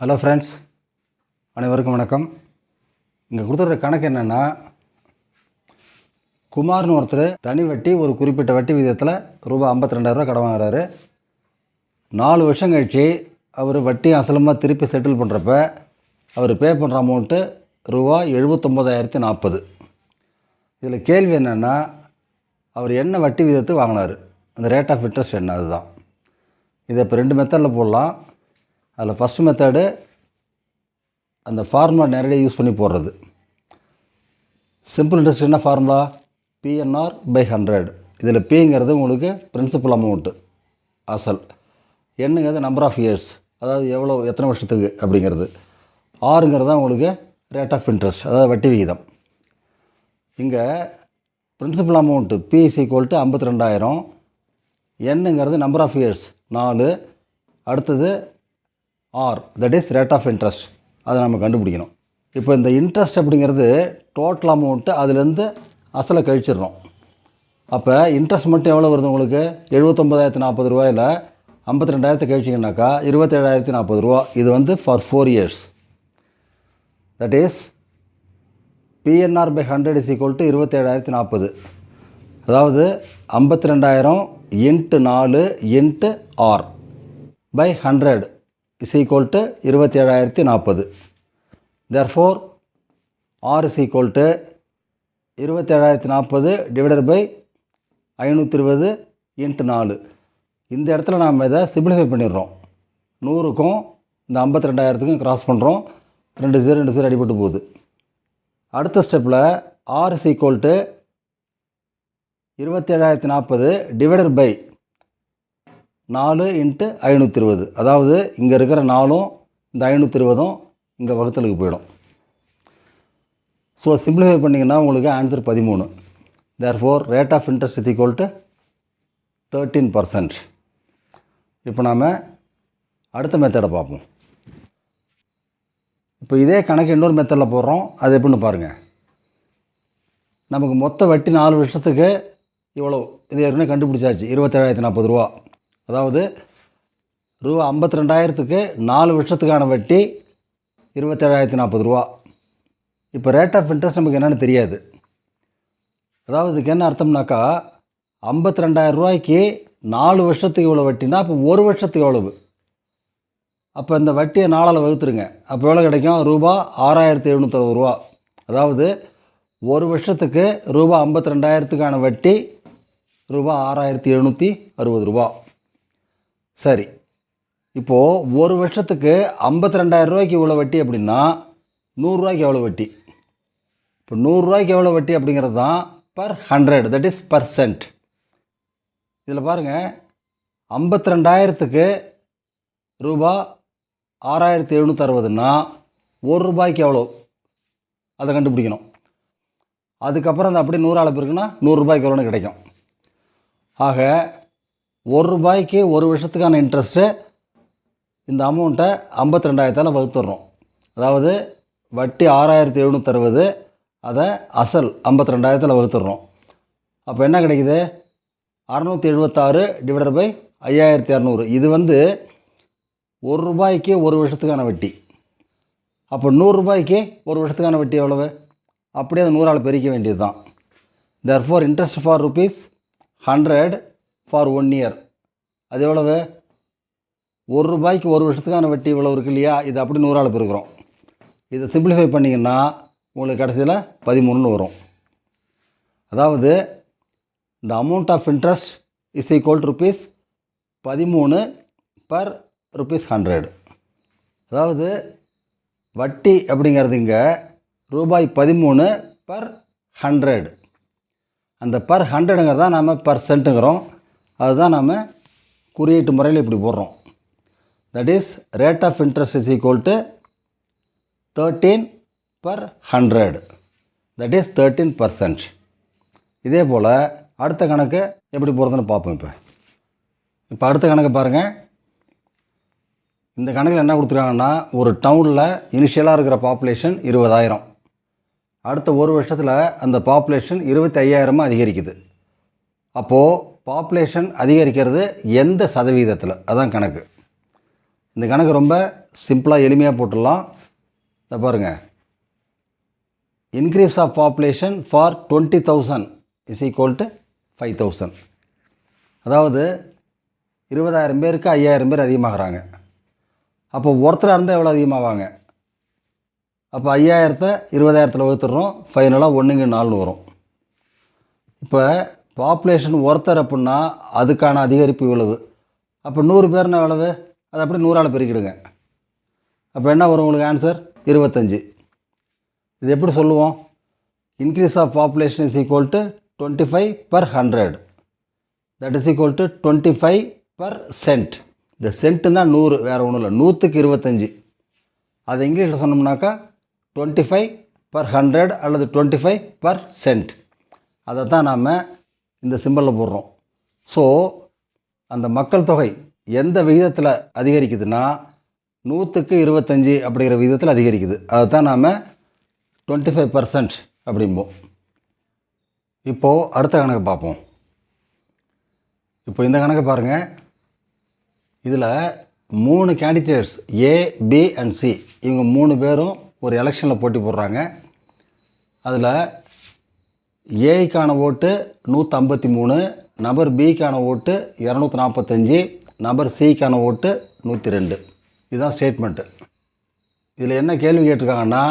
Hello friends, அனைவருக்கும் வணக்கம். இங்கே கொடுத்துருக்க கணக்கு என்னென்னா, குமார்னு ஒருத்தர் தனி வட்டி ஒரு குறிப்பிட்ட வட்டி விகிதத்தில் ரூபா 52,000 கடன் வாங்குறாரு. 4 வருஷம் கழிச்சு அவர் வட்டி அசலமாக திருப்பி செட்டில் பண்ணுறப்ப அவர் பே பண்ணுற அமௌண்ட்டு ரூபா 79,040. இதில் கேள்வி என்னென்னா, அவர் என்ன வட்டி விகிதத்துக்கு வாங்கினார், அந்த ரேட் ஆஃப் இன்ட்ரெஸ்ட் என்ன, அதுதான். இதை இப்போ 2 மெத்தடில் போடலாம். அதில் ஃபஸ்ட்டு மெத்தடு அந்த ஃபார்முலா நேரடியாக யூஸ் பண்ணி போடுறது. சிம்பிள் இன்ட்ரெஸ்ட் என்ன ஃபார்முலா? PNR by 100. இதில் Pங்கிறது உங்களுக்கு பிரின்சிபல் அமௌண்ட்டு, அசல். என்னங்கிறது நம்பர் ஆஃப் இயர்ஸ், அதாவது எத்தனை வருஷத்துக்கு அப்படிங்கிறது. ஆறுங்கிறது தான் உங்களுக்கு ரேட் ஆஃப் இன்ட்ரெஸ்ட், அதாவது வட்டி விகிதம். இங்கே பிரின்சிபல் அமௌண்ட்டு P = 52,000, என்னங்கிறது நம்பர் ஆஃப் இயர்ஸ் 4, அடுத்தது R, that is rate of interest, அதை நம்ம கண்டுபிடிக்கணும். இப்போ இந்த இன்ட்ரெஸ்ட் அப்படிங்கிறது டோட்டல் அமௌண்ட்டு, அதுலேருந்து அசலை கழிச்சிடணும். அப்போ இன்ட்ரெஸ்ட் மட்டும் எவ்வளோ வருது உங்களுக்கு? 79,040 ரூபாயில் 52,000 கழிச்சிங்கனாக்கா 27,040 ரூபா. இது வந்து for 4 years. That is PNR by 100 = 27,040. அதாவது 52,000 × 4 × R by 100 is equal to 27,040. Therefore, R is equal to 27,040 divided by 520 × 4. இந்த இடத்துல நாம் இதை சிம்பிளிஃபை பண்ணிடுறோம். 100க்கும் இந்த 52,000க்கும் கிராஸ் பண்ணுறோம். 2 0 அடிபட்டு போகுது. அடுத்த ஸ்டெப்பில் R is equal to 27,040 divided by 4 × 520. அதாவது இங்கே இருக்கிற 4ம் இந்த 520ம் இங்கே வகுத்தலுக்கு போயிடும். ஸோ சிம்பிளிஃபை பண்ணிங்கன்னா உங்களுக்கு answer 13. Therefore rate of interest is equal to 13%. இப்போ நாம் அடுத்த மெத்தடை பார்ப்போம். இப்போ இதே கணக்கு இன்னொரு மெத்தடில் போடுறோம். அது எப்படின்னு பாருங்கள். நமக்கு மொத்த வட்டி 4 வருஷத்துக்கு இவ்வளோ, இது ஏற்கனவே கண்டுபிடிச்சாச்சு, 27,040 ரூபா. அதாவது ரூபா 52,000க்கு 4 வருஷத்துக்கான வட்டி 27,040 ரூபா. இப்போ ரேட் ஆஃப் இன்ட்ரெஸ்ட் நமக்கு என்னென்னு தெரியாது. அதாவது இதுக்கு என்ன அர்த்தம்னாக்கா, 52,000 ரூபாய்க்கு 4 வருஷத்துக்கு இவ்வளோ வட்டினா அப்போ 1 வருஷத்துக்கு எவ்வளவு? அப்போ இந்த வட்டியை 4ஆல் வகுத்துருங்க. அப்போ எவ்வளோ கிடைக்கும்? ரூபா 6,760 ரூபா. அதாவது 1 வருஷத்துக்கு ரூபா 52,000க்கான வட்டி ரூபா 6,760 ரூபா. சரி, இப்போது 1 வருஷத்துக்கு 52,000 ரூபாய்க்கு இவ்வளோ வட்டி அப்படின்னா 100 ரூபாய்க்கு எவ்வளோ வட்டி? இப்போ 100 ரூபாய்க்கு எவ்வளோ வட்டி அப்படிங்கிறது தான் per 100, தட் இஸ் %. இதில் பாருங்கள், 52,000க்கு ரூபா 6,760ன்னா 1 ரூபாய்க்கு எவ்வளோ, அதை கண்டுபிடிக்கணும். அதுக்கப்புறம் அந்த அப்படியே 100ஆல் பெருக்குன்னா 100 ரூபாய்க்கு எவ்வளோன்னு கிடைக்கும். ஆக 1 ரூபாய்க்கு 1 வருஷத்துக்கான இன்ட்ரெஸ்ட்டு, இந்த அமௌண்ட்டை 52,000ஆல் வகுத்துடுறோம். அதாவது வட்டி 6,760, அதை அசல் 52,000ஆல் வகுத்துடுறோம். அப்போ என்ன கிடைக்குது? 676 டிவைடட் பை 5,200. இது வந்து 1 ரூபாய்க்கு 1 வருஷத்துக்கான வட்டி. அப்போ 100 ரூபாய்க்கு 1 வருஷத்துக்கான வட்டி எவ்வளவு? அப்படியே அதை 100ஆல் பெருக்க வேண்டியது தான். Therefore interest for ₹100 for 1 year. அது எவ்வளவு? 1 ரூபாய்க்கு 1 வருஷத்துக்கான வட்டி இவ்வளோ இருக்கு இல்லையா? இது அப்படி 100ஆல் பெருக்கிறோம். இதை சிம்பிளிஃபை பண்ணிங்கன்னா உங்களுக்கு கடைசியில் 13ன்னு வரும். அதாவது இந்த amount of interest is equal to ₹13 per ₹100. அதாவது வட்டி அப்படிங்கிறது இங்கே ரூபாய் 13 per 100. அந்த per 100ங்கிறது தான் நாம் %ங்கிறோம். அதுதான் நாம் குறியீட்டு முறையில் இப்படி போடுறோம். That is rate of interest is equal to 13 per 100, that is 13%. இதே போல் அடுத்த கணக்கு எப்படி போகிறதுன்னு பார்ப்போம். இப்போ அடுத்த கணக்கு பாருங்கள். இந்த கணக்கில் என்ன கொடுத்துருக்காங்கன்னா, ஒரு டவுனில் இனிஷியலாக இருக்கிற பாப்புலேஷன் 20,000. அடுத்த 1 வருஷத்தில் அந்த பாப்புலேஷன் 25,000 அதிகரிக்குது. அப்போது பாப்புலேஷன் அதிகரிக்கிறது எந்த சதவீதத்தில், அதான் கணக்கு. இந்த கணக்கு ரொம்ப சிம்பிளாக எளிமையாக போட்டுடலாம். இதை பாருங்கள், increase of population for 20,000 is equal to 5,000. அதாவது 20,000 பேருக்கு 5,000 பேர் அதிகமாகறாங்க. அப்போ ஒருத்தராக இருந்தால் எவ்வளோ அதிகமாவாங்க? அப்போ 5,000 20,000 வகுத்துடுறோம், ஃபைனலாக 1/4 வரும். இப்போ பாப்புலேஷன் ஒருத்தர் அப்படின்னா அதுக்கான அதிகரிப்பு இவ்வளவு. அப்போ 100 பேர்னா எவ்வளவு? அது அப்படி 100ஆல் பெருக்கிடுங்க. அப்போ என்ன வரும் உங்களுக்கு ஆன்சர்? 25. இது எப்படி சொல்லுவோம்? Increase of population is equal to 25/100. That is equal to 25%. இந்த சென்ட்டுனா 100, வேறு ஒன்றும் இல்லை. 100க்கு 25. அது இங்கிலீஷில் சொன்னோம்னாக்கா 25/100 அல்லது 25%. அதை தான் நாம் இந்த சிம்பலில் போடுறோம். ஸோ அந்த மக்கள் தொகை எந்த விகிதத்தில் அதிகரிக்குதுன்னா 100க்கு 25 அப்படிங்கிற விகிதத்தில் அதிகரிக்குது. அதை தான் நாம் 25% அப்படிம்போம். இப்போது அடுத்த கணக்கு பார்ப்போம். இப்போ இந்த கணக்கு பாருங்கள். இதில் 3 candidates A, B and C, இவங்க 3 பேரும் ஒரு எலெக்ஷனில் போட்டி போடுறாங்க. அதில் ஏக்கான ஓட்டு 153, நபர் பிக்கான ஓட்டு 245, நபர் சிக்கான ஓட்டு 102. இதுதான் ஸ்டேட்மெண்ட்டு. இதில் என்ன கேள்வி கேட்டிருக்காங்கன்னா,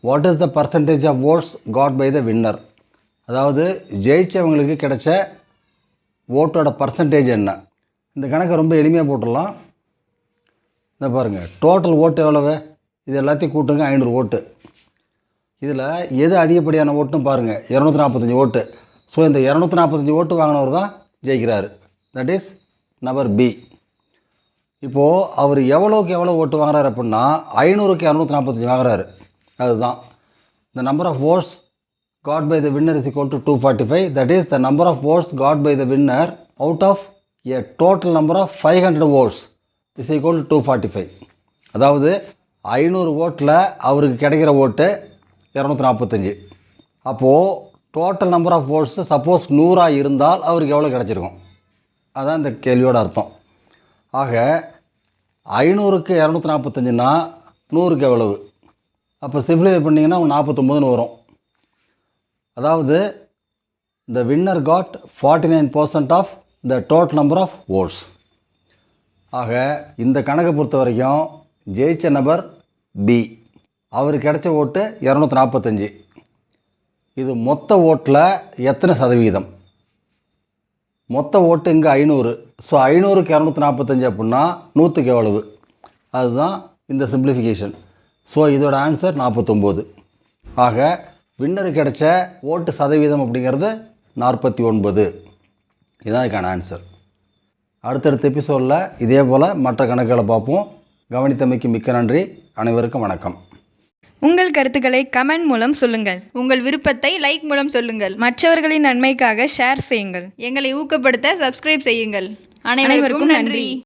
what is the percentage of votes got by the winner? அதாவது ஜெயிச்சவங்களுக்கு கிடைச்ச ஓட்டோட பர்சன்டேஜ் என்ன? இந்த கணக்கை ரொம்ப எளிமையாக போட்டுடலாம். இந்த பாருங்கள், டோட்டல் ஓட்டு எவ்வளவு? இது எல்லாத்தையும் கூட்டுங்க, 500 ஓட்டு. இதில் எது அதிகப்படியான ஓட்டுன்னு பாருங்கள், 245 ஓட்டு. ஸோ இந்த 245 ஓட்டு வாங்கினவர் தான் ஜெயிக்கிறார். தட் இஸ் நபர் பி. இப்போது அவர் எவ்வளோக்கு எவ்வளோ ஓட்டு வாங்குறாரு அப்படின்னா 500க்கு 245 வாங்குறாரு. அதுதான் the number of votes got by the winner is equal to 245. That is the number of votes got by the winner out of a total number of 500 votes is equal to 245. அதாவது 500 ஓட்டில் அவருக்கு கிடைக்கிற ஓட்டு 245. அப்போது total number of votes suppose 100 இருந்தால் அவருக்கு எவ்வளோ கிடச்சிருக்கும்? அதான் இந்த கேள்வியோட அர்த்தம். ஆக 500க்கு 245ன்னா 100க்கு எவ்வளவு? அப்போ சிம்பிளிஃபை பண்ணிங்கன்னா 49ன்னு வரும். அதாவது the winner got 49% of the total number of votes. ஆக இந்த கணக்கை பொறுத்த வரைக்கும் ஜெயிச்ச நபர் பி, அவருக்கு கிடைச்ச ஓட்டு 245. இது மொத்த ஓட்டில் எத்தனை சதவீதம்? மொத்த ஓட்டு இங்கே 500. ஸோ 500க்கு 245 அப்படின்னா 100க்கு எவ்வளவு? அதுதான் இந்த சிம்பிளிஃபிகேஷன். ஸோ இதோட ஆன்சர் 49. ஆக வின்னருக்கு கிடைச்ச ஓட்டு சதவீதம் அப்படிங்கிறது 49. இதுதான் இதுக்கான ஆன்சர். அடுத்தடுத்த எபிசோடில் இதே போல் மற்ற கணக்குகளை பார்ப்போம். கவனித்தமைக்கு மிக்க நன்றி. அனைவருக்கும் வணக்கம். உங்கள் கருத்துக்களை கமெண்ட் மூலம் சொல்லுங்கள். உங்கள் விருப்பத்தை லைக் மூலம் சொல்லுங்கள். மற்றவர்களின் நன்மைக்காக ஷேர் செய்யுங்கள். எங்களை ஊக்கப்படுத்த சப்ஸ்கிரைப் செய்யுங்கள். அனைவருக்கும் நன்றி.